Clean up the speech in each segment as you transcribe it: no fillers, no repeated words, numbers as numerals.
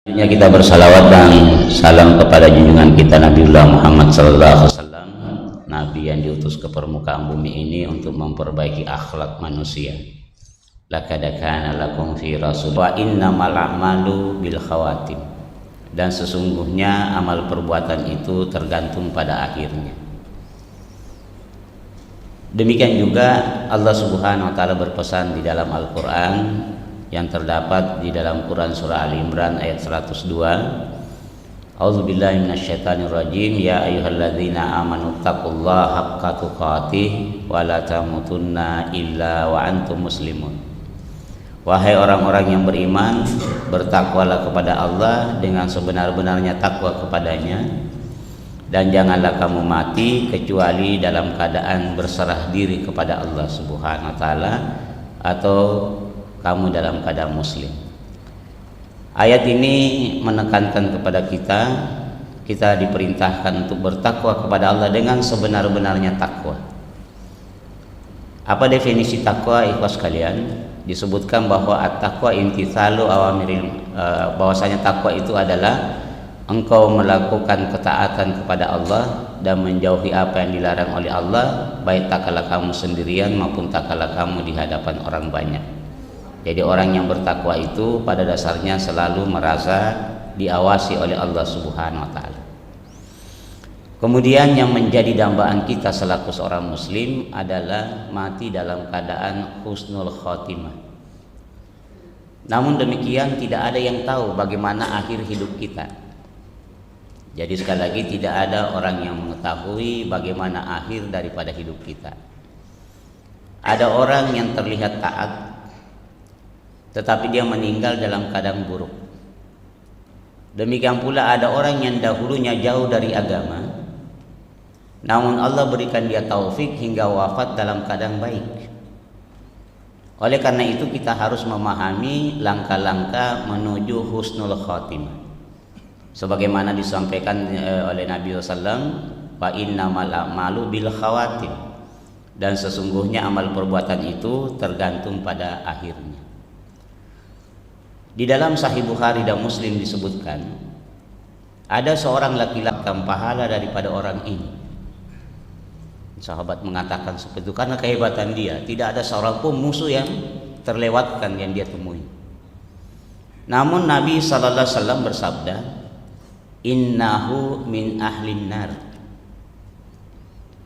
Kita bersalawat dan salam kepada junjungan kita Nabiullah Muhammad SAW, Nabi yang diutus ke permukaan bumi ini untuk memperbaiki akhlak manusia. Laqad kana lakum fi rasul wa innamal a'malu bil khawatim. Dan sesungguhnya amal perbuatan itu tergantung pada akhirnya. Demikian juga Allah Subhanahu wa taala berpesan di dalam Al-Qur'an yang terdapat di dalam Quran surah Ali Imran ayat 102. A'udzubillahi minasyaitonirrajim. Ya ayyuhalladzina amanu taqullaha haqqa tuqatih wa la tamutunna illa wa antum muslimun. Wahai orang-orang yang beriman, bertakwalah kepada Allah dengan sebenar-benarnya takwa kepadanya, dan janganlah kamu mati kecuali dalam keadaan berserah diri kepada Allah Subhanahu wa taala atau kamu dalam keadaan muslim. Ayat ini menekankan kepada kita diperintahkan untuk bertakwa kepada Allah dengan sebenar-benarnya takwa. Apa definisi takwa, ikhwas kalian? Disebutkan bahwa at-taqwa imtithalu awamiril, bahwasanya takwa itu adalah engkau melakukan ketaatan kepada Allah dan menjauhi apa yang dilarang oleh Allah, baik tak kala kamu sendirian maupun tak kala kamu di hadapan orang banyak. Jadi orang yang bertakwa itu pada dasarnya selalu merasa diawasi oleh Allah Subhanahu wa taala. Kemudian yang menjadi dambaan kita selaku seorang muslim adalah mati dalam keadaan husnul khotimah. Namun demikian tidak ada yang tahu bagaimana akhir hidup kita. Jadi sekali lagi tidak ada orang yang mengetahui bagaimana akhir daripada hidup kita. Ada orang yang terlihat taat tetapi dia meninggal dalam keadaan buruk. Demikian pula ada orang yang dahulunya jauh dari agama, namun Allah berikan dia taufik hingga wafat dalam keadaan baik. Oleh karena itu kita harus memahami langkah-langkah menuju husnul khotimah. Sebagaimana disampaikan oleh Nabi SAW, wa innamal a'malu bil khawatim. Dan sesungguhnya amal perbuatan itu tergantung pada akhirnya. Di dalam Sahih Bukhari dan Muslim disebutkan ada seorang laki-laki yang pahala daripada orang ini. Sahabat mengatakan seperti itu karena kehebatan dia, tidak ada seorang pun musuh yang terlewatkan yang dia temui. Namun Nabi sallallahu alaihi wasallam bersabda, innahu min ahlin nar.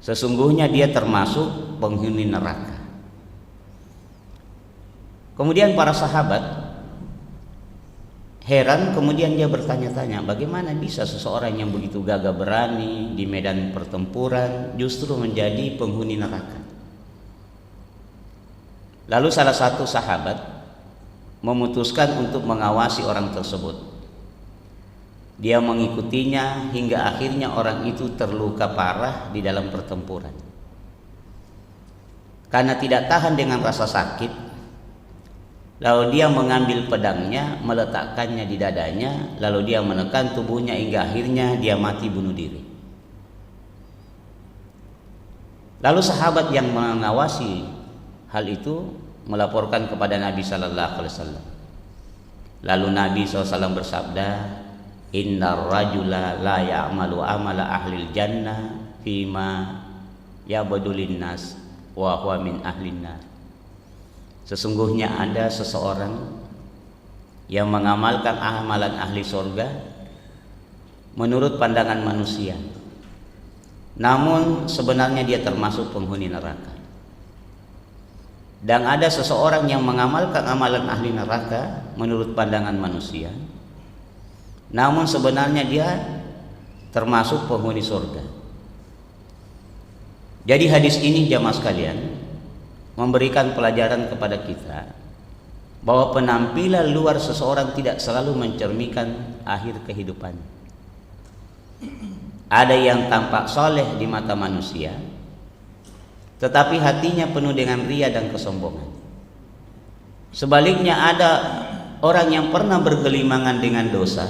Sesungguhnya dia termasuk penghuni neraka. Kemudian para sahabat heran, kemudian dia bertanya-tanya, bagaimana bisa seseorang yang begitu gagah berani di medan pertempuran justru menjadi penghuni neraka. Lalu salah satu sahabat memutuskan untuk mengawasi orang tersebut. Dia mengikutinya hingga akhirnya orang itu terluka parah di dalam pertempuran. Karena tidak tahan dengan rasa sakit, lalu dia mengambil pedangnya, meletakkannya di dadanya, lalu dia menekan tubuhnya hingga akhirnya dia mati bunuh diri. Lalu sahabat yang mengawasi hal itu melaporkan kepada Nabi sallallahu alaihi wasallam. Lalu Nabi SAW bersabda, innar rajula la ya'malu amala ahlil jannah fima yabdulin nas wa huwa min ahlin nar. Sesungguhnya ada seseorang yang mengamalkan amalan ahli surga menurut pandangan manusia, namun sebenarnya dia termasuk penghuni neraka. Dan ada seseorang yang mengamalkan amalan ahli neraka menurut pandangan manusia, namun sebenarnya dia termasuk penghuni surga. Jadi hadis ini jamaah sekalian memberikan pelajaran kepada kita bahwa penampilan luar seseorang tidak selalu mencerminkan akhir kehidupan. Ada yang tampak soleh di mata manusia, tetapi hatinya penuh dengan ria dan kesombongan. Sebaliknya ada orang yang pernah bergelimangan dengan dosa,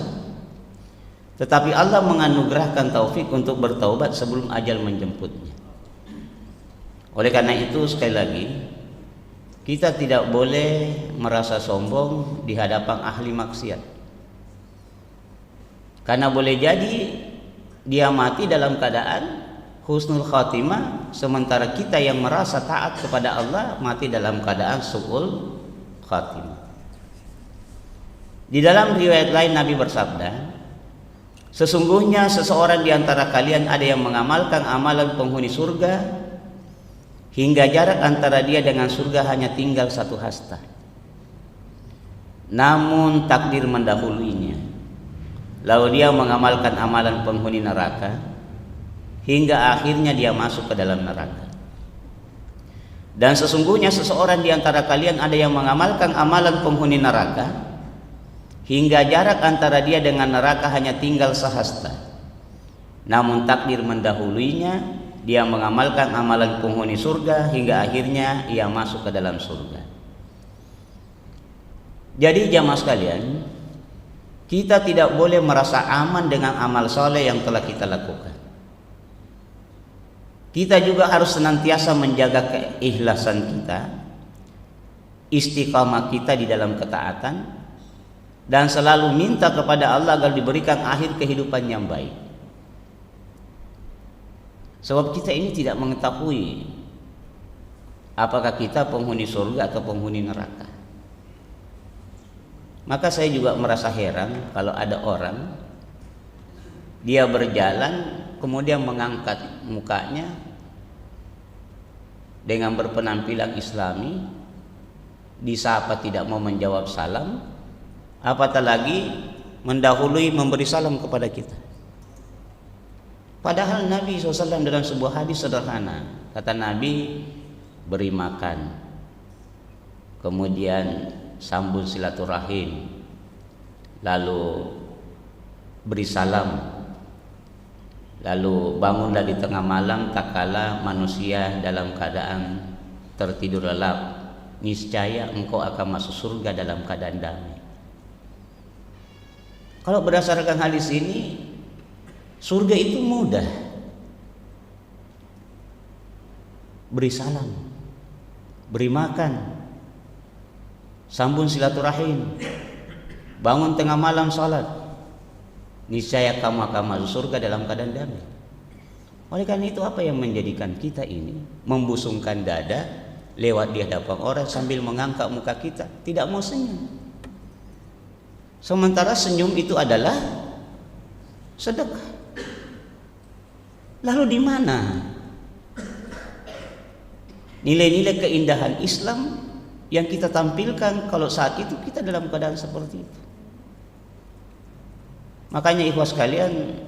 tetapi Allah menganugerahkan taufik untuk bertaubat sebelum ajal menjemputnya. Oleh karena itu sekali lagi kita tidak boleh merasa sombong di hadapan ahli maksiat. Karena boleh jadi dia mati dalam keadaan husnul khatimah, sementara kita yang merasa taat kepada Allah mati dalam keadaan su'ul khatimah. Di dalam riwayat lain Nabi bersabda, sesungguhnya seseorang di antara kalian ada yang mengamalkan amalan penghuni surga hingga jarak antara dia dengan surga hanya tinggal 1 hasta. Namun takdir mendahuluinya, lalu dia mengamalkan amalan penghuni neraka hingga akhirnya dia masuk ke dalam neraka. Dan sesungguhnya seseorang di antara kalian ada yang mengamalkan amalan penghuni neraka hingga jarak antara dia dengan neraka hanya tinggal sehasta. Namun takdir mendahuluinya, dia mengamalkan amalan penghuni surga hingga akhirnya ia masuk ke dalam surga. Jadi jamaah sekalian, kita tidak boleh merasa aman dengan amal soleh yang telah kita lakukan. Kita juga harus senantiasa menjaga keikhlasan kita, istiqamah kita di dalam ketaatan, dan selalu minta kepada Allah agar diberikan akhir kehidupan yang baik. Sebab kita ini tidak mengetahui apakah kita penghuni surga atau penghuni neraka. Maka saya juga merasa heran kalau ada orang dia berjalan kemudian mengangkat mukanya dengan berpenampilan islami, disapa tidak mau menjawab salam, apatah lagi mendahului memberi salam kepada kita. Padahal Nabi SAW dalam sebuah hadis sederhana, kata Nabi, beri makan, kemudian sambung silaturahim, lalu beri salam, lalu bangunlah di tengah malam tak kala manusia dalam keadaan tertidur lelap, niscaya engkau akan masuk surga dalam keadaan damai. Kalau berdasarkan hadis ini, surga itu mudah. Beri salam, beri makan, sambung silaturahim, bangun tengah malam salat, niscaya kamu akan masuk surga dalam keadaan damai. Oleh karena itu, apa yang menjadikan kita ini membusungkan dada lewat di hadapan orang sambil mengangkat muka kita, tidak mau senyum? Sementara senyum itu adalah sedekah. Lalu di mana nilai-nilai keindahan Islam yang kita tampilkan kalau saat itu kita dalam keadaan seperti itu? Makanya ikhwas sekalian,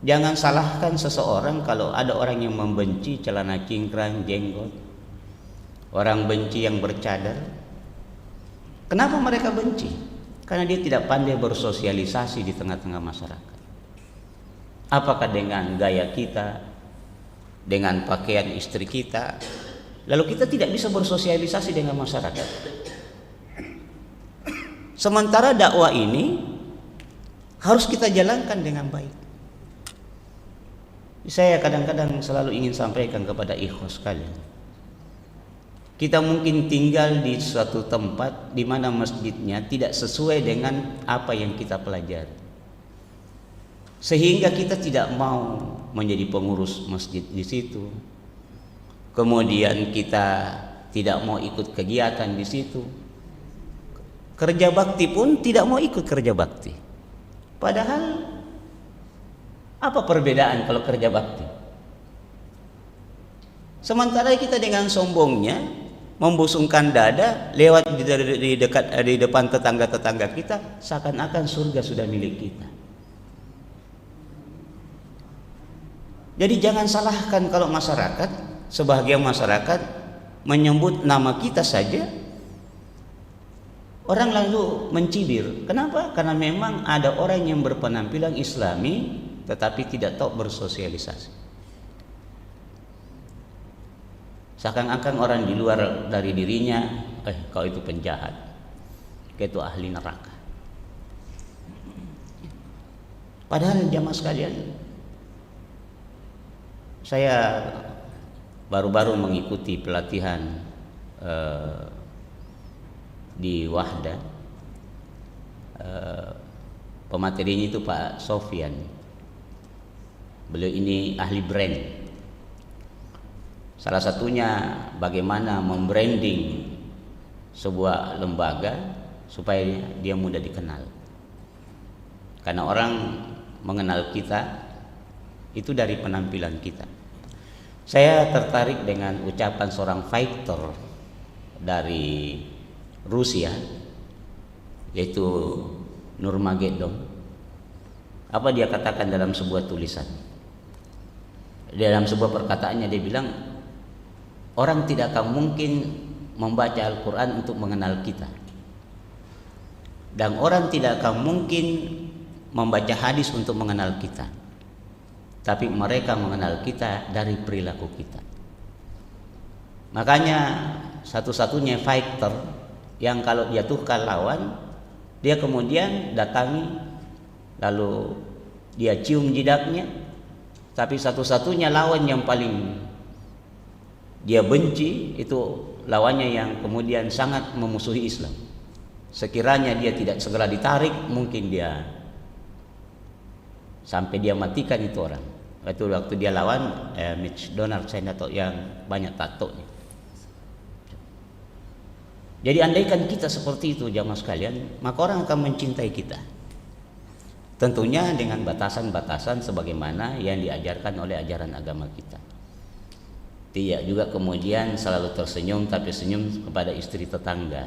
jangan salahkan seseorang kalau ada orang yang membenci celana cingkrang, jenggot, orang benci yang bercadar. Kenapa mereka benci? Karena dia tidak pandai bersosialisasi di tengah-tengah masyarakat. Apakah dengan gaya kita, dengan pakaian istri kita, lalu kita tidak bisa bersosialisasi dengan masyarakat. Sementara dakwah ini harus kita jalankan dengan baik. Saya kadang-kadang selalu ingin sampaikan kepada ikhwas sekalian, kita mungkin tinggal di suatu tempat di mana masjidnya tidak sesuai dengan apa yang kita pelajari, sehingga kita tidak mau menjadi pengurus masjid di situ. Kemudian kita tidak mau ikut kegiatan di situ. Kerja bakti pun tidak mau ikut kerja bakti. Padahal apa perbedaan kalau kerja bakti? Sementara kita dengan sombongnya membusungkan dada lewat di depan tetangga-tetangga kita, seakan-akan surga sudah milik kita. Jadi jangan salahkan kalau masyarakat, sebagian masyarakat menyebut nama kita saja, orang lalu mencibir. Kenapa? Karena memang ada orang yang berpenampilan islami tetapi tidak tahu bersosialisasi. Seakan-akan orang di luar dari dirinya, kau itu penjahat, kau itu ahli neraka. Padahal jamaah sekalian, saya baru-baru mengikuti pelatihan di Wahda Pematerinya itu Pak Sofyan. Beliau ini ahli brand. Salah satunya bagaimana membranding sebuah lembaga supaya dia mudah dikenal. Karena orang mengenal kita itu dari penampilan kita. Saya tertarik dengan ucapan seorang fighter dari Rusia, yaitu Nurmagomedov. Apa dia katakan dalam sebuah tulisan? Dalam sebuah perkataannya dia bilang, orang tidak akan mungkin membaca Al-Quran untuk mengenal kita, dan orang tidak akan mungkin membaca hadis untuk mengenal kita, tapi mereka mengenal kita dari perilaku kita. Makanya satu-satunya fighter yang kalau jatuhkan lawan, dia kemudian datangi, lalu dia cium jidatnya. Tapi satu-satunya lawan yang paling dia benci itu lawannya yang kemudian sangat memusuhi Islam. Sekiranya dia tidak segera ditarik, mungkin dia sampai dia matikan itu orang. Waktu dia lawan Mitch Donald, saya tahu yang banyak tatonya. Jadi andaikan kita seperti itu jamaah sekalian, maka orang akan mencintai kita. Tentunya dengan batasan-batasan sebagaimana yang diajarkan oleh ajaran agama kita. Tidak juga kemudian selalu tersenyum tapi senyum kepada istri tetangga.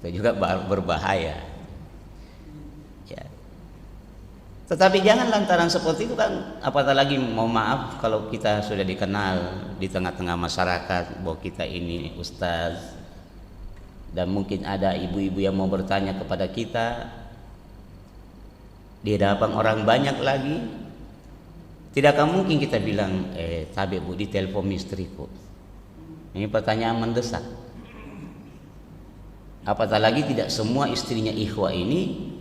Itu juga berbahaya. Ya. Tetapi jangan lantaran seperti itu kan, apatah lagi mau maaf kalau kita sudah dikenal di tengah-tengah masyarakat bahwa kita ini ustaz, dan mungkin ada ibu-ibu yang mau bertanya kepada kita di hadapan orang banyak lagi. Tidak akan mungkin kita bilang tabi bu di telepon istriku. Ini pertanyaan mendesak. Apatah lagi tidak semua istrinya ikhwah ini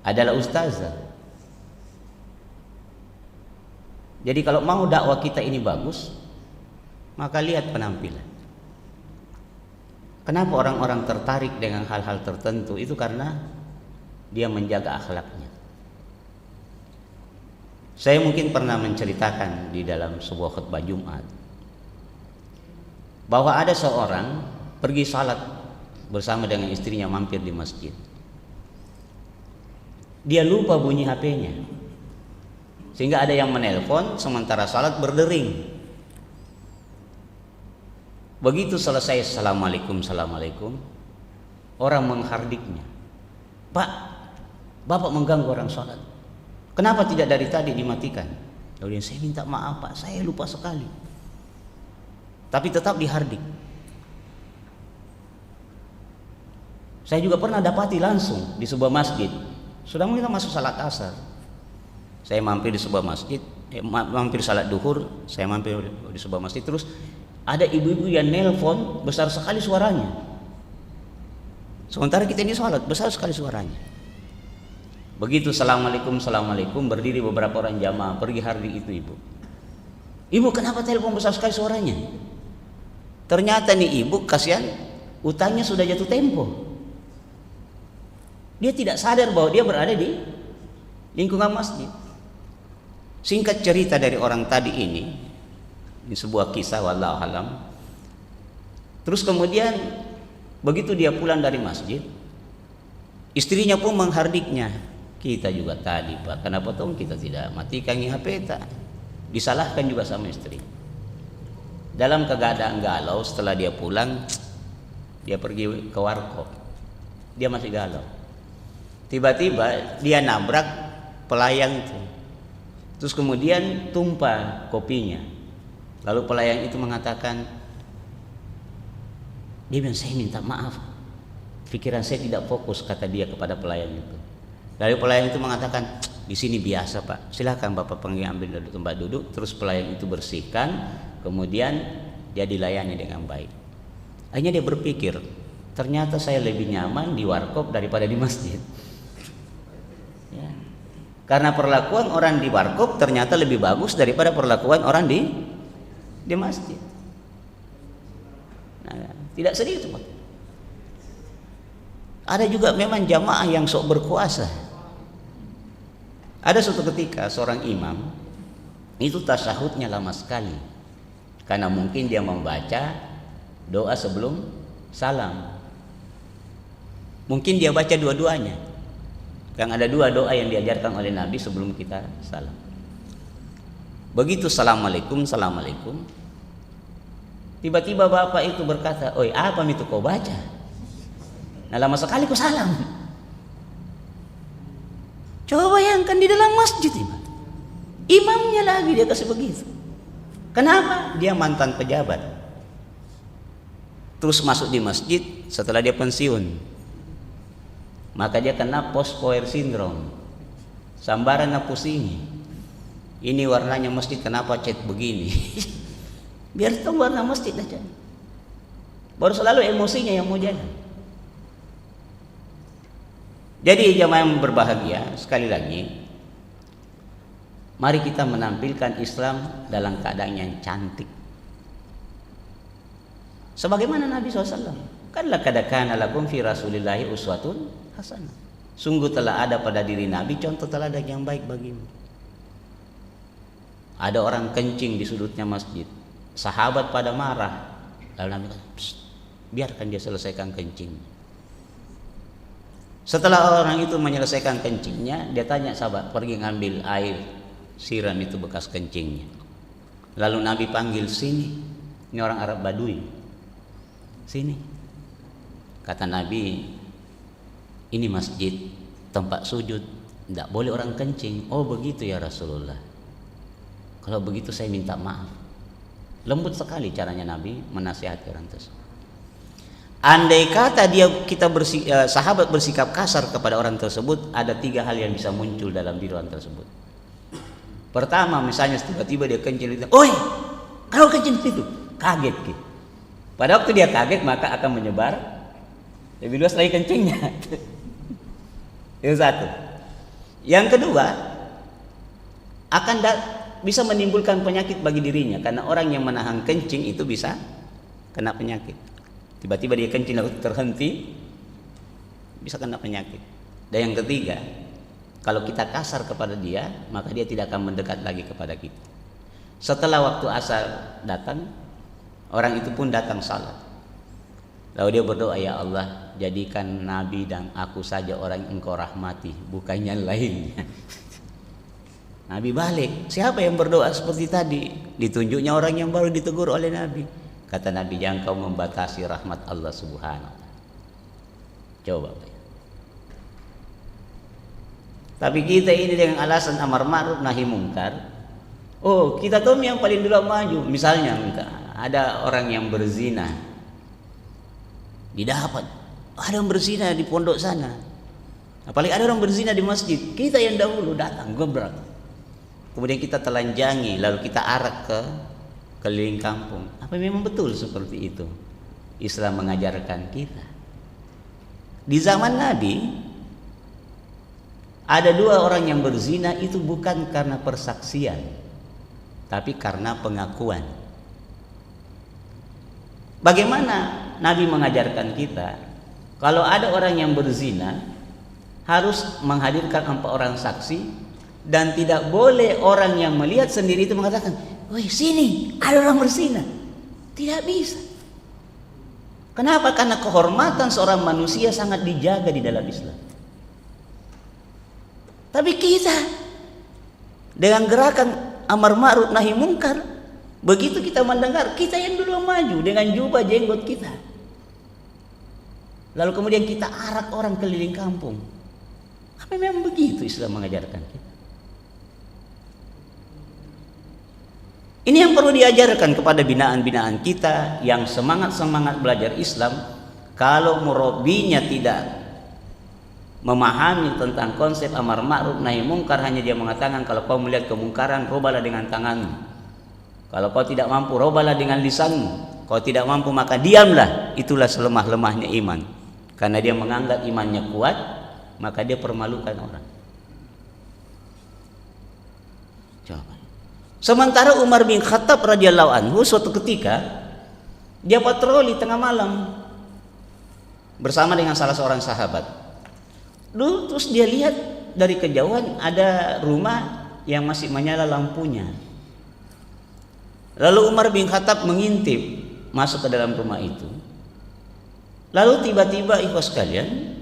adalah ustazah. Jadi kalau mau dakwah kita ini bagus, maka lihat penampilan. Kenapa orang-orang tertarik dengan hal-hal tertentu? Itu karena dia menjaga akhlaknya. Saya mungkin pernah menceritakan di dalam sebuah khutbah Jumat bahwa ada seorang pergi salat bersama dengan istrinya, mampir di masjid. Dia lupa bunyi HP-nya, sehingga ada yang menelpon sementara salat berdering. Begitu selesai assalamualaikum, assalamualaikum, orang menghardiknya, Pak, Bapak mengganggu orang salat. Kenapa tidak dari tadi dimatikan? Lalu saya minta maaf Pak, saya lupa sekali. Tapi tetap dihardik. Saya juga pernah dapati langsung di sebuah masjid. Sudah kita masuk salat asar, saya mampir di sebuah masjid, mampir salat duhur, saya mampir di sebuah masjid. Terus ada ibu-ibu yang nelpon besar sekali suaranya. Sementara kita ini salat, besar sekali suaranya. Begitu assalamualaikum, assalamualaikum, berdiri beberapa orang jamaah, pergi hardik itu ibu. Ibu kenapa telepon besar sekali suaranya? Ternyata nih ibu kasihan, utangnya sudah jatuh tempo. Dia tidak sadar bahwa dia berada di lingkungan masjid. Singkat cerita dari orang tadi ini sebuah kisah wallahu alam. Terus kemudian begitu dia pulang dari masjid, istrinya pun menghardiknya. Kita juga tadi Pak, kenapa toh kita tidak matikan HP tak? Disalahkan juga sama istri. Dalam keadaan galau, setelah dia pulang, dia pergi ke warkop. Dia masih galau. Tiba-tiba dia nabrak pelayan itu. Terus kemudian tumpah kopinya. Lalu pelayan itu mengatakan, dia bilang, saya minta maaf, pikiran saya tidak fokus, kata dia kepada pelayan itu. Lalu pelayan itu mengatakan, di sini biasa Pak, silakan Bapak pergi ambil tempat duduk. Terus pelayan itu bersihkan, kemudian dia dilayani dengan baik. Akhirnya dia berpikir, ternyata saya lebih nyaman di warkop daripada di masjid. Ya. Karena perlakuan orang di warkop ternyata lebih bagus daripada perlakuan orang di masjid. Nah, tidak sedih itu Pak. Ada juga memang jamaah yang sok berkuasa. Ada suatu ketika seorang imam itu tasyahudnya lama sekali, karena mungkin dia membaca doa sebelum salam. Mungkin dia baca dua-duanya. Yang ada dua doa yang diajarkan oleh Nabi sebelum kita salam. Begitu assalamualaikum, assalamualaikum, tiba-tiba bapak itu berkata, "Oi, apa itu kau baca? Nah, lama sekali kau salam." Coba bayangkan di dalam masjid, imamnya lagi dia kasih begitu. Kenapa? Dia mantan pejabat. Terus masuk di masjid setelah dia pensiun. Maka dia kena post-power syndrome. Sambaran na pusingi. Ini warnanya masjid kenapa cat begini? Biar tahu warna masjid aja. Baru selalu emosinya yang mau jalan. Jadi jamaah yang berbahagia, sekali lagi, mari kita menampilkan Islam dalam keadaan yang cantik. Sebagaimana Nabi SAW. Kanlah kadakana lakum fi rasulillahi uswatun hasanah. Sungguh telah ada pada diri Nabi contoh teladan yang baik bagimu. Ada orang kencing di sudutnya masjid. Sahabat pada marah. Lalu Nabi kata, biarkan dia selesaikan kencing. Setelah orang itu menyelesaikan kencingnya, dia tanya sahabat, pergi ngambil air, siram itu bekas kencingnya. Lalu Nabi panggil, sini. Ini orang Arab Badui. Sini. Kata Nabi, ini masjid, tempat sujud, tidak boleh orang kencing. Oh begitu ya Rasulullah. Kalau begitu saya minta maaf. Lembut sekali caranya Nabi menasihati orang tersebut. Andai kata sahabat bersikap kasar kepada orang tersebut, ada 3 hal yang bisa muncul dalam diri orang tersebut. Pertama, misalnya tiba-tiba dia kencing, "Oi, kau kencing itu," kaget gitu. Pada waktu dia kaget maka akan menyebar lebih luas lagi kencingnya. Itu satu. Yang kedua, akan bisa menimbulkan penyakit bagi dirinya, karena orang yang menahan kencing itu bisa kena penyakit. Tiba-tiba dia kencing lalu terhenti, bisa kena penyakit. Dan yang ketiga, kalau kita kasar kepada dia, maka dia tidak akan mendekat lagi kepada kita. Setelah waktu asar datang, orang itu pun datang salat. Lalu dia berdoa, "Ya Allah, jadikan Nabi dan aku saja orang yang Engkau rahmati, bukan yang lainnya." Nabi balik, siapa yang berdoa seperti tadi? Ditunjuknya orang yang baru ditegur oleh Nabi. Kata Nabi, jangan kau membatasi rahmat Allah Subhanahu wa ta'ala. Coba. Tapi kita ini dengan alasan amar ma'ruf nahi mungkar. Oh, kita tahu yang paling dulu maju. Misalnya ada orang yang berzina, didapat. Ada yang berzina di pondok sana. Apalagi ada orang berzina di masjid. Kita yang dahulu datang gebrak. Kemudian kita telanjangi, lalu kita arak ke keliling kampung. Apa memang betul seperti itu Islam mengajarkan kita? Di zaman Nabi ada 2 orang yang berzina, itu bukan karena persaksian, tapi karena pengakuan. Bagaimana Nabi mengajarkan kita? Kalau ada orang yang berzina, harus menghadirkan 4 orang saksi, dan tidak boleh orang yang melihat sendiri itu mengatakan, "Woi, sini ada orang berzina." Tidak bisa. Kenapa? Karena kehormatan seorang manusia sangat dijaga di dalam Islam. Tapi kita dengan gerakan amar ma'ruf nahi mungkar, begitu kita mendengar, kita yang dulu maju dengan jubah jenggot kita. Lalu kemudian kita arak orang keliling kampung. Apa memang begitu Islam mengajarkan kita? Ini yang perlu diajarkan kepada binaan-binaan kita yang semangat-semangat belajar Islam. Kalau murabinya tidak memahami tentang konsep amar ma'ruf nahi mungkar, hanya dia mengatakan kalau kau melihat kemungkaran, robalah dengan tanganmu. Kalau kau tidak mampu, robalah dengan lisanmu. Kalau tidak mampu, maka diamlah. Itulah selemah-lemahnya iman. Karena dia menganggap imannya kuat, maka dia permalukan orang. Coba. Sementara Umar bin Khattab radhiyallahu anhu suatu ketika dia patroli tengah malam. bersama dengan salah seorang sahabat. Dulu terus dia lihat dari kejauhan ada rumah yang masih menyala lampunya. Lalu Umar bin Khattab mengintip masuk ke dalam rumah itu. Lalu tiba-tiba ikhwas sekalian,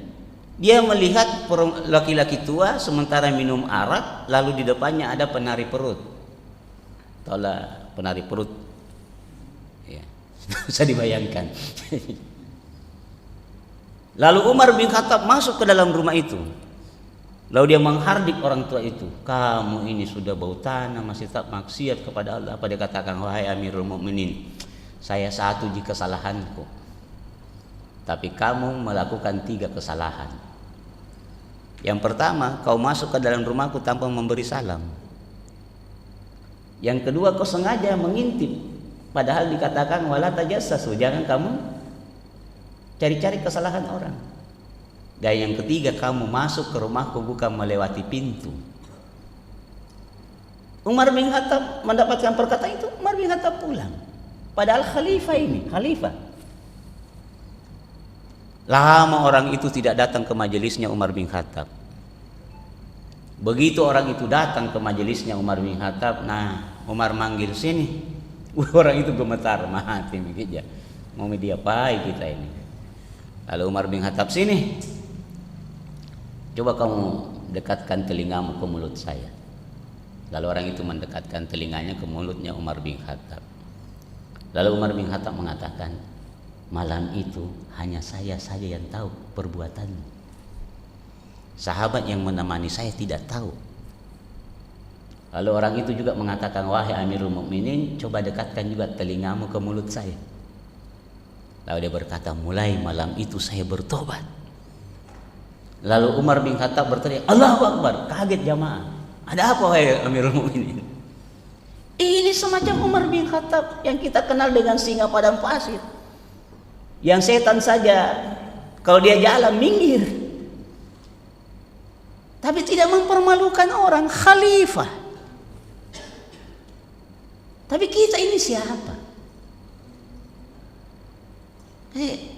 dia melihat laki-laki tua sementara minum arak, lalu di depannya ada penari perut. Taulah penari perut, ya, bisa dibayangkan. Lalu Umar bin Khattab masuk ke dalam rumah itu. Lalu dia menghardik orang tua itu, kamu ini sudah bau tanah, masih tak maksiat kepada Allah. Apa dia katakan, wahai Amirul Mukminin, saya satu di kesalahanku, tapi kamu melakukan 3 kesalahan. Yang pertama, kau masuk ke dalam rumahku tanpa memberi salam. Yang kedua, kau sengaja mengintip, padahal dikatakan wala tajassasu, jangan kamu cari-cari kesalahan orang. Dan yang ketiga, kamu masuk ke rumahku bukan melewati pintu. Umar bin Khattab mendapatkan perkataan itu, Umar bin Khattab pulang. Padahal khalifah. Lama orang itu tidak datang ke majelisnya Umar bin Khattab. Begitu orang itu datang ke majelisnya Umar bin Khattab, nah Umar manggil sini. Orang itu gemetar, mati begitu. Mau diapain kita ini? Lalu Umar bin Khattab, sini, coba kamu dekatkan telingamu ke mulut saya. Lalu orang itu mendekatkan telinganya ke mulutnya Umar bin Khattab. Lalu Umar bin Khattab mengatakan, malam itu hanya saya saja yang tahu perbuatanmu. Sahabat yang menemani saya tidak tahu. Lalu orang itu juga mengatakan, wahai Amirul Mukminin, coba dekatkan juga telingamu ke mulut saya. Lalu dia berkata, mulai malam itu saya bertobat. Lalu Umar bin Khattab berteriak, Allahu Akbar, kaget jamaah. Ada apa wahai Amirul Mukminin? Ini semacam Umar bin Khattab yang kita kenal dengan singa padang pasir. Yang setan saja kalau dia jalan minggir. Tapi tidak mempermalukan orang, khalifah. Tapi kita ini siapa?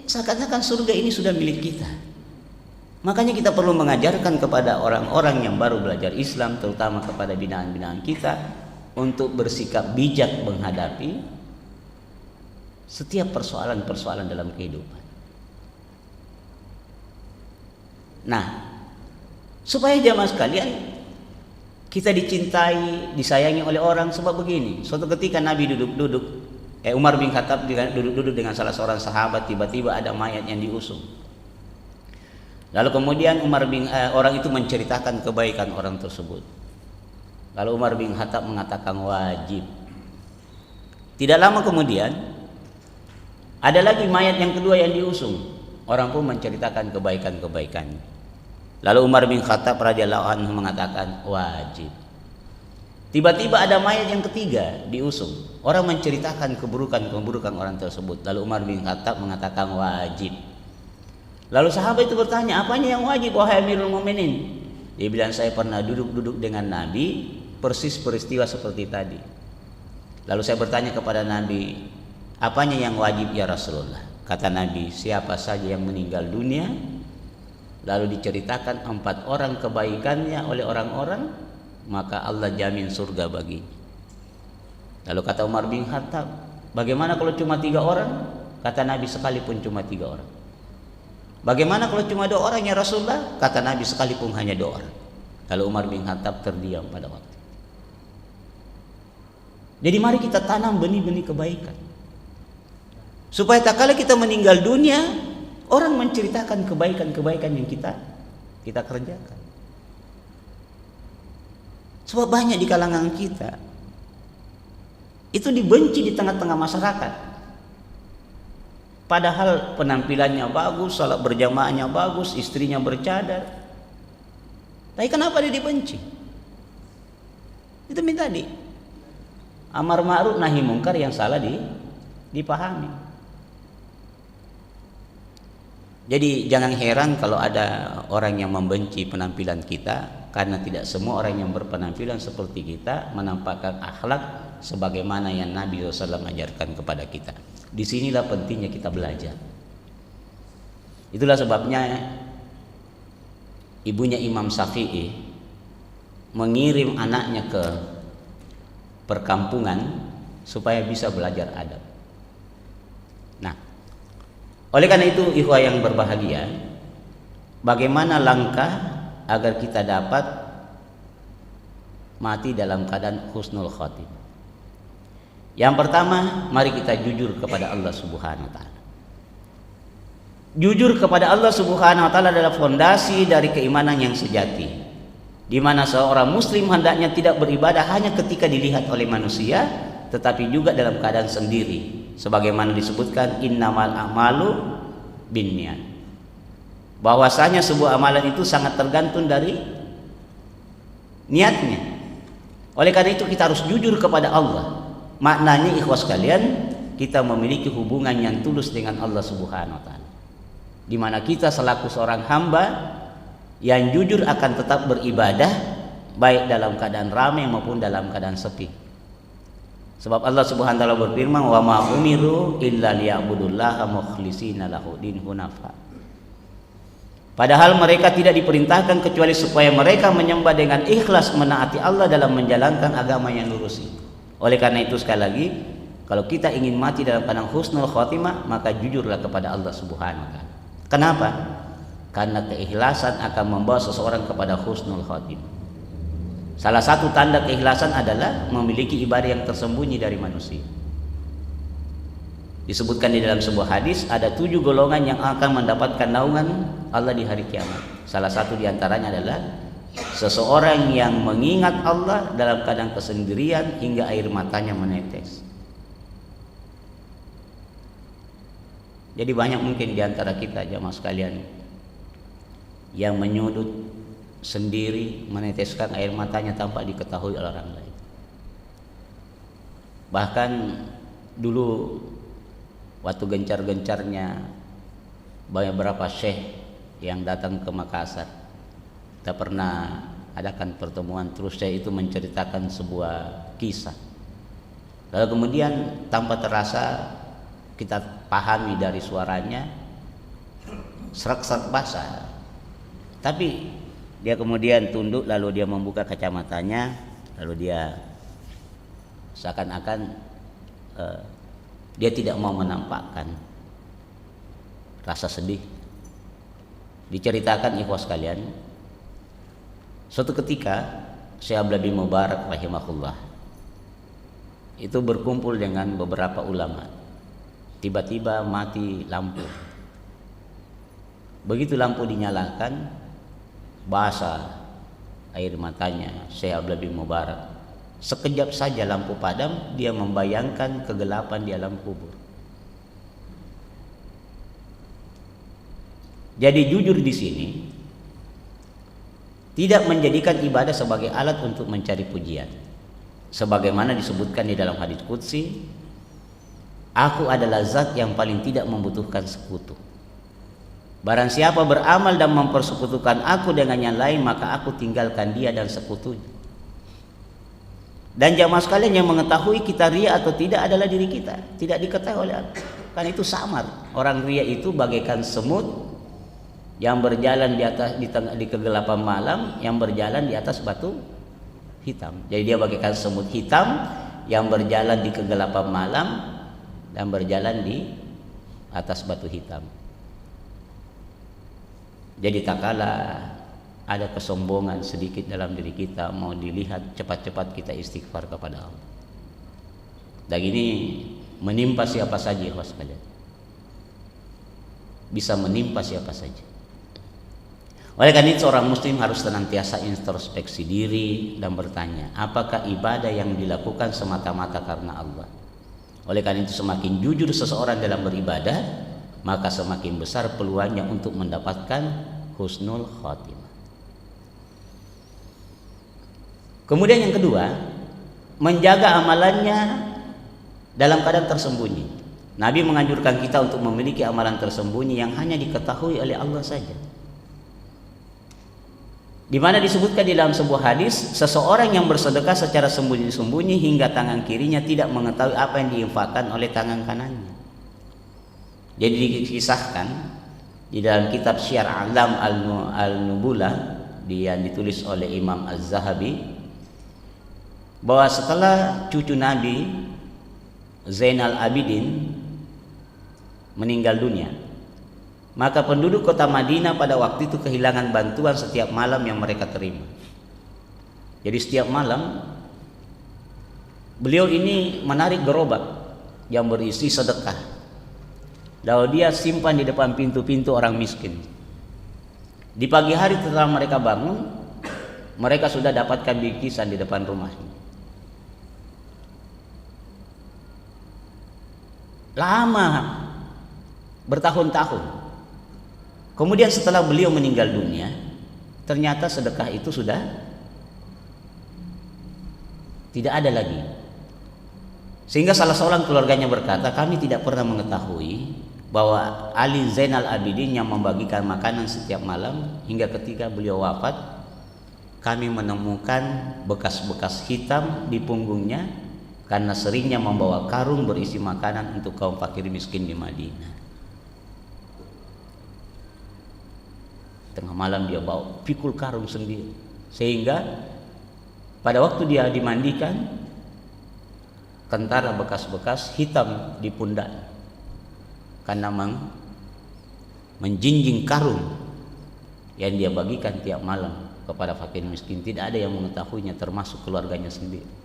Seakan-akan surga ini sudah milik kita. Makanya kita perlu mengajarkan kepada orang-orang yang baru belajar Islam, terutama kepada binaan-binaan kita, untuk bersikap bijak menghadapi setiap persoalan-persoalan dalam kehidupan. Nah, supaya jamaah sekalian kita dicintai, disayangi oleh orang, sebab begini, suatu ketika Nabi Umar bin Khattab duduk dengan salah seorang sahabat, tiba-tiba ada mayat yang diusung. Lalu kemudian orang itu menceritakan kebaikan orang tersebut. Lalu Umar bin Khattab mengatakan wajib. Tidak lama kemudian ada lagi mayat yang kedua yang diusung. Orang pun menceritakan kebaikan-kebaikannya. Lalu Umar bin Khattab radhiyallahu anhu mengatakan wajib. Tiba-tiba ada mayat yang ketiga diusung. Orang menceritakan keburukan-keburukan orang tersebut. Lalu Umar bin Khattab mengatakan wajib. Lalu sahabat itu bertanya, apanya yang wajib wahai Amirul Mukminin? Dia bilang, saya pernah duduk dengan Nabi, persis peristiwa seperti tadi. Lalu saya bertanya kepada Nabi, apanya yang wajib ya Rasulullah? Kata Nabi, siapa saja yang meninggal dunia, lalu diceritakan 4 orang kebaikannya oleh orang-orang, maka Allah jamin surga baginya. Lalu kata Umar bin Khattab, bagaimana kalau cuma 3 orang? Kata Nabi, sekalipun cuma 3 orang. Bagaimana kalau cuma 2 orang ya Rasulullah? Kata Nabi, sekalipun hanya 2 orang. Lalu Umar bin Khattab terdiam pada waktu. Jadi mari kita tanam benih-benih kebaikan, supaya tak kala kita meninggal dunia, orang menceritakan kebaikan-kebaikan yang kita kerjakan. Sebab banyak di kalangan kita itu dibenci di tengah-tengah masyarakat. Padahal penampilannya bagus, salat berjamaahnya bagus, istrinya bercadar. Tapi kenapa dia dibenci? Itu tadi. Amar ma'ruf nahi mungkar yang salah dipahami. Jadi jangan heran kalau ada orang yang membenci penampilan kita, karena tidak semua orang yang berpenampilan seperti kita menampakkan akhlak sebagaimana yang Nabi SAW ajarkan kepada kita. Disinilah pentingnya kita belajar. Itulah sebabnya ibunya Imam Syafi'i mengirim anaknya ke perkampungan supaya bisa belajar adab. Nah, oleh karena itu ikhwah yang berbahagia, bagaimana langkah agar kita dapat mati dalam keadaan husnul khotimah? Yang pertama, mari kita jujur kepada Allah Subhanahu wa taala. Jujur kepada Allah Subhanahu wa taala adalah fondasi dari keimanan yang sejati, di mana seorang muslim hendaknya tidak beribadah hanya ketika dilihat oleh manusia, tetapi juga dalam keadaan sendiri, sebagaimana disebutkan innamal a'malu binniyat. Bahwasanya sebuah amalan itu sangat tergantung dari niatnya. Oleh karena itu kita harus jujur kepada Allah. Maknanya ikhwas sekalian, kita memiliki hubungan yang tulus dengan Allah Subhanahu wa taala, di mana kita selaku seorang hamba yang jujur akan tetap beribadah baik dalam keadaan ramai maupun dalam keadaan sepi. Sebab Allah Subhanahu wa taala berfirman, "Wa ma umiru illa liya'budullaha mukhlishina lahu din hunafa." Padahal mereka tidak diperintahkan kecuali supaya mereka menyembah dengan ikhlas menaati Allah dalam menjalankan agama yang lurus itu. Oleh karena itu sekali lagi, kalau kita ingin mati dalam keadaan husnul khotimah, maka jujurlah kepada Allah Subhanahu wa taala. Kenapa? Karena keikhlasan akan membawa seseorang kepada husnul khotimah. Salah satu tanda keikhlasan adalah memiliki ibadah yang tersembunyi dari manusia. Disebutkan di dalam sebuah hadis, ada 7 golongan yang akan mendapatkan naungan Allah di hari kiamat. Salah satu di antaranya adalah seseorang yang mengingat Allah dalam keadaan kesendirian hingga air matanya menetes. Jadi banyak mungkin di antara kita jamaah sekalian yang menyudut sendiri, meneteskan air matanya tanpa diketahui oleh orang lain. Bahkan dulu waktu gencar-gencarnya beberapa syekh yang datang ke Makassar, kita pernah adakan pertemuan, terus saya itu menceritakan sebuah kisah. Lalu kemudian tanpa terasa kita pahami dari suaranya serak-serak basah. Tapi dia kemudian tunduk, lalu dia membuka kacamatanya, lalu dia seakan-akan dia tidak mau menampakkan rasa sedih. Diceritakan ikhwas sekalian, suatu ketika Syekh Abdullah bin Mubarak rahimahullah itu berkumpul dengan beberapa ulama. Tiba-tiba mati lampu. Begitu lampu dinyalakan, basah air matanya Syekh Abdullah bin Mubarak. Sekejap saja lampu padam, dia membayangkan kegelapan di alam kubur. Jadi jujur di sini tidak menjadikan ibadah sebagai alat untuk mencari pujian. Sebagaimana disebutkan di dalam hadits qudsi, aku adalah zat yang paling tidak membutuhkan sekutu. Barang siapa beramal dan mempersekutukan aku dengan yang lain, maka aku tinggalkan dia dan sekutunya. Dan jamaah sekalian, yang mengetahui kita ria atau tidak adalah diri kita, tidak diketahui oleh Allah. Kan itu samar. Orang ria itu bagaikan semut yang berjalan di atas di kegelapan malam, yang berjalan di atas batu hitam. Jadi dia bagaikan semut hitam yang berjalan di kegelapan malam dan berjalan di atas batu hitam. Jadi tak kala ada kesombongan sedikit dalam diri kita, mau dilihat, cepat-cepat kita istighfar kepada Allah. Dan ini menimpa siapa saja ikhwas sekalian. Bisa menimpa siapa saja. Oleh karena itu seorang muslim harus senantiasa introspeksi diri dan bertanya, apakah ibadah yang dilakukan semata-mata karena Allah? Oleh karena itu semakin jujur seseorang dalam beribadah, maka semakin besar peluangnya untuk mendapatkan husnul khotimah. Kemudian yang kedua, menjaga amalannya dalam keadaan tersembunyi. Nabi menganjurkan kita untuk memiliki amalan tersembunyi yang hanya diketahui oleh Allah saja. Di mana disebutkan di dalam sebuah hadis, seseorang yang bersedekah secara sembunyi-sembunyi hingga tangan kirinya tidak mengetahui apa yang diinfakkan oleh tangan kanannya. Jadi dikisahkan di dalam kitab Syiar A'lam Al-Nubulah yang ditulis oleh Imam Az-Zahabi, bahwa setelah cucu Nabi Zainal Abidin meninggal dunia, maka penduduk kota Madinah pada waktu itu kehilangan bantuan setiap malam yang mereka terima. Jadi setiap malam beliau ini menarik gerobak yang berisi sedekah, lalu dia simpan di depan pintu-pintu orang miskin. Di pagi hari setelah mereka bangun, mereka sudah dapatkan bingkisan di depan rumahnya. Lama, bertahun-tahun. Kemudian setelah beliau meninggal dunia, ternyata sedekah itu sudah tidak ada lagi. Sehingga salah seorang keluarganya berkata, kami tidak pernah mengetahui bahwa Ali Zainal Abidin yang membagikan makanan setiap malam, hingga ketika beliau wafat kami menemukan bekas-bekas hitam di punggungnya karena seringnya membawa karung berisi makanan untuk kaum fakir miskin di Madinah. Tengah malam dia bawa pikul karung sendiri, sehingga pada waktu dia dimandikan kentara bekas-bekas hitam di pundak karena menjinjing karung yang dia bagikan tiap malam kepada fakir miskin. Tidak ada yang mengetahuinya termasuk keluarganya sendiri.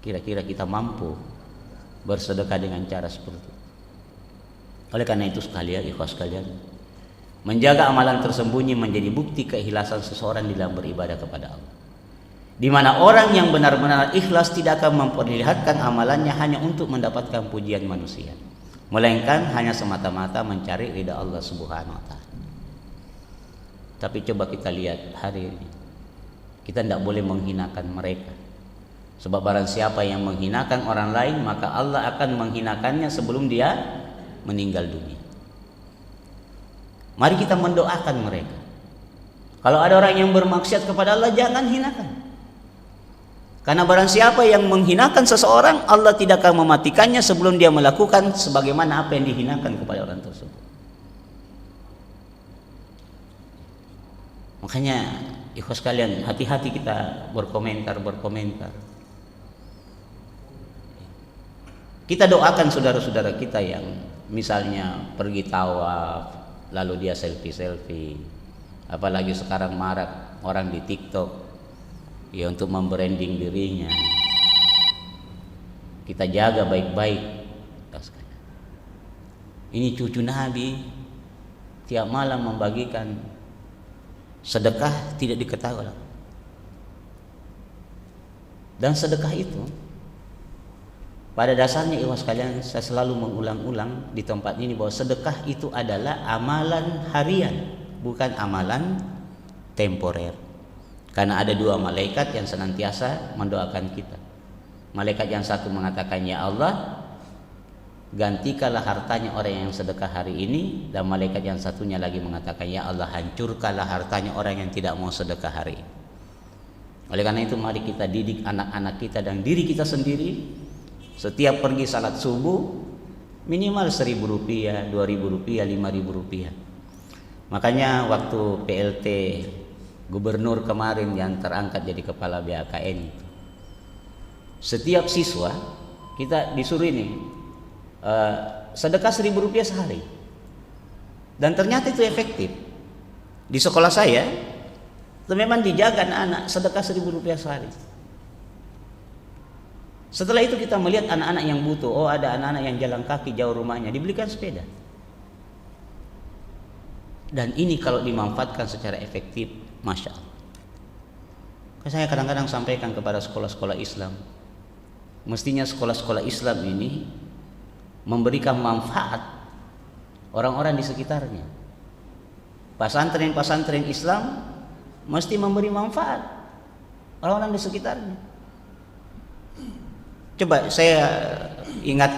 Kira-kira kita mampu bersedekah dengan cara seperti itu? Oleh karena itu sekalian, ikhwas sekalian, menjaga amalan tersembunyi menjadi bukti keikhlasan seseorang di dalam beribadah kepada Allah, di mana orang yang benar-benar ikhlas tidak akan memperlihatkan amalannya hanya untuk mendapatkan pujian manusia, melainkan hanya semata-mata mencari ridha Allah Subhanahu wa Ta'ala. Tapi coba kita lihat hari ini, kita tidak boleh menghinakan mereka, sebab barang siapa yang menghinakan orang lain, maka Allah akan menghinakannya sebelum dia meninggal dunia. Mari kita mendoakan mereka. Kalau ada orang yang bermaksiat kepada Allah, jangan hinakan. Karena barang siapa yang menghinakan seseorang, Allah tidak akan mematikannya sebelum dia melakukan sebagaimana apa yang dihinakan kepada orang tersebut. Makanya ikhwas sekalian, hati-hati kita berkomentar. Kita doakan saudara-saudara kita yang misalnya pergi tawaf, lalu dia selfie, apalagi sekarang marak orang di TikTok ya untuk membranding dirinya. Kita jaga baik-baik. Ini cucu Nabi tiap malam membagikan sedekah tidak diketahui. Dan sedekah itu pada dasarnya ikhwas sekalian, saya selalu mengulang-ulang di tempat ini bahwa sedekah itu adalah amalan harian, bukan amalan temporer. Karena ada dua malaikat yang senantiasa mendoakan kita. Malaikat yang satu mengatakan, ya Allah, gantikanlah hartanya orang yang sedekah hari ini. Dan malaikat yang satunya lagi mengatakan, ya Allah, hancurkanlah hartanya orang yang tidak mau sedekah hari ini. Oleh karena itu mari kita didik anak-anak kita dan diri kita sendiri. Setiap pergi salat subuh minimal Rp1.000, Rp2.000, Rp5.000. Makanya waktu PLT gubernur kemarin yang terangkat jadi kepala BAKN, setiap siswa kita disuruh ini sedekah Rp1.000 sehari. Dan ternyata itu efektif. Di sekolah saya itu memang dijaga anak-anak sedekah Rp1.000 sehari. Setelah itu kita melihat anak-anak yang butuh. Oh, ada anak-anak yang jalan kaki jauh rumahnya, dibelikan sepeda. Dan ini kalau dimanfaatkan secara efektif, Masya Allah. Saya kadang-kadang sampaikan kepada sekolah-sekolah Islam, mestinya sekolah-sekolah Islam ini memberikan manfaat orang-orang di sekitarnya. Pesantren-pesantren Islam mesti memberi manfaat orang-orang di sekitarnya. Coba saya ingat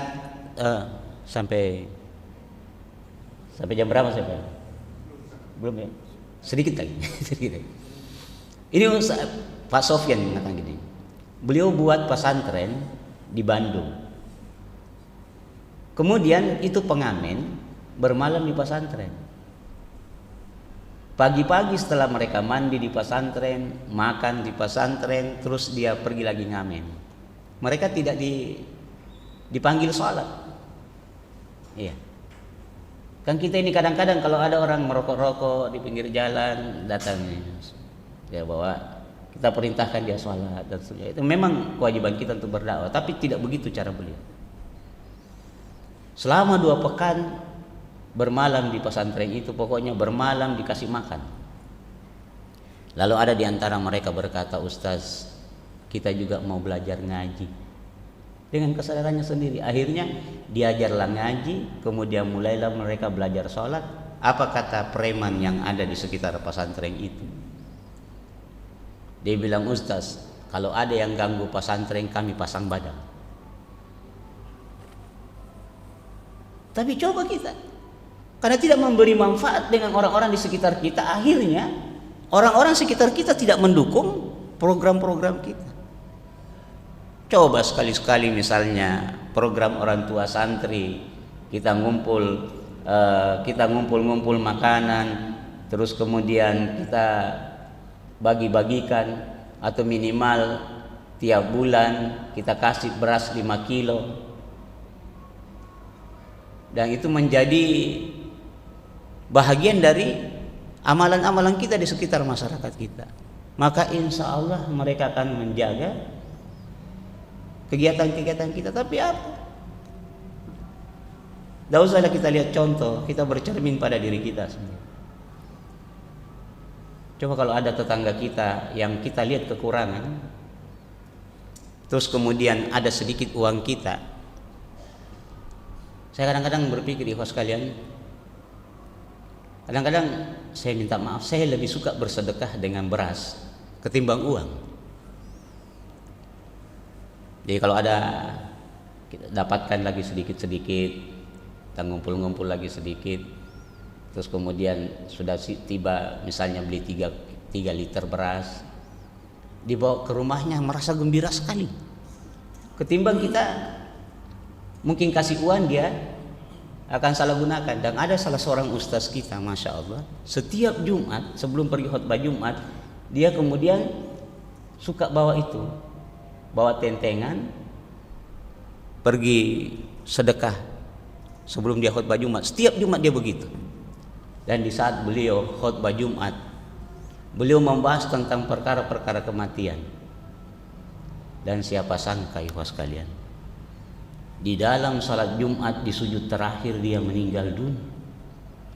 sampai jam berapa saya? Belum ya? Sedikit lagi. Ini Pak Sofyan mengatakan gini. Beliau buat pesantren di Bandung. Kemudian itu pengamen bermalam di pesantren. Pagi-pagi setelah mereka mandi di pesantren, makan di pesantren, terus dia pergi lagi ngamen. Mereka tidak dipanggil sholat. Iya. Kan kita ini kadang-kadang kalau ada orang merokok-rokok di pinggir jalan, datang dia bawa, kita perintahkan dia sholat dan sebagainya. Itu memang kewajiban kita untuk berdakwah, tapi tidak begitu cara beliau. Selama 2 pekan bermalam di pesantren itu, pokoknya bermalam dikasih makan. Lalu ada di antara mereka berkata, "Ustaz, kita juga mau belajar ngaji." Dengan kesadarannya sendiri, akhirnya diajarlah ngaji, kemudian mulailah mereka belajar sholat. Apa kata preman yang ada di sekitar pesantren itu? Dia bilang, "Ustaz, kalau ada yang ganggu pesantren, kami pasang badan." Tapi coba kita, karena tidak memberi manfaat dengan orang-orang di sekitar kita, akhirnya orang-orang sekitar kita tidak mendukung program-program kita. Coba sekali-sekali misalnya program orang tua santri, kita ngumpul makanan, terus kemudian kita bagi-bagikan, atau minimal tiap bulan kita kasih beras 5 kilo, dan itu menjadi bahagian dari amalan-amalan kita di sekitar masyarakat kita. Maka insya Allah mereka akan menjaga kegiatan-kegiatan kita. Tapi apa? Tidak usahlah kita lihat contoh, kita bercermin pada diri kita sendiri. Coba kalau ada tetangga kita yang kita lihat kekurangan, terus kemudian ada sedikit uang kita, saya kadang-kadang berpikir, ikhwas sekalian, kadang-kadang saya minta maaf, saya lebih suka bersedekah dengan beras ketimbang uang. Jadi kalau ada, kita dapatkan lagi sedikit-sedikit, kita ngumpul-ngumpul lagi sedikit, terus kemudian sudah tiba misalnya beli 3 liter beras, dibawa ke rumahnya merasa gembira sekali, ketimbang kita mungkin kasih uang, dia akan salah gunakan. Dan ada salah seorang ustaz kita, Masya Allah, setiap Jumat sebelum pergi khutbah Jumat, dia kemudian suka bawa tentengan, pergi sedekah sebelum dia khutbah Jumat. Setiap Jumat dia begitu. Dan di saat beliau khutbah Jumat, beliau membahas tentang perkara-perkara kematian. Dan siapa sangka, ikhwas sekalian, di dalam salat Jumat di sujud terakhir dia meninggal dunia.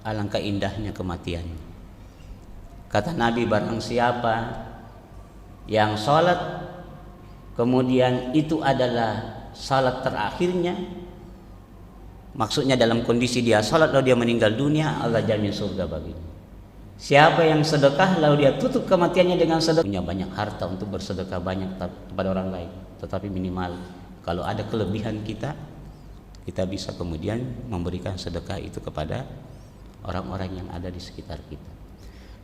Alangkah indahnya kematiannya. Kata Nabi, barang siapa yang salat kemudian itu adalah salat terakhirnya, maksudnya dalam kondisi dia salat lalu dia meninggal dunia, Allah jamin surga baginya. Siapa yang sedekah lalu dia tutup kematiannya dengan sedekah, punya banyak harta untuk bersedekah banyak kepada orang lain, tetapi minimal kalau ada kelebihan kita bisa kemudian memberikan sedekah itu kepada orang-orang yang ada di sekitar kita.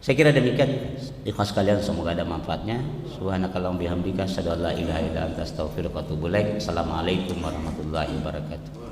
Saya kira demikian, ikhwas sekalian, semoga ada manfaatnya. Subhanakallahumma bihamdika asyhadu an la ilaha illa anta astaghfiruka wa atubu ilaik. Assalamualaikum warahmatullahi wabarakatuh.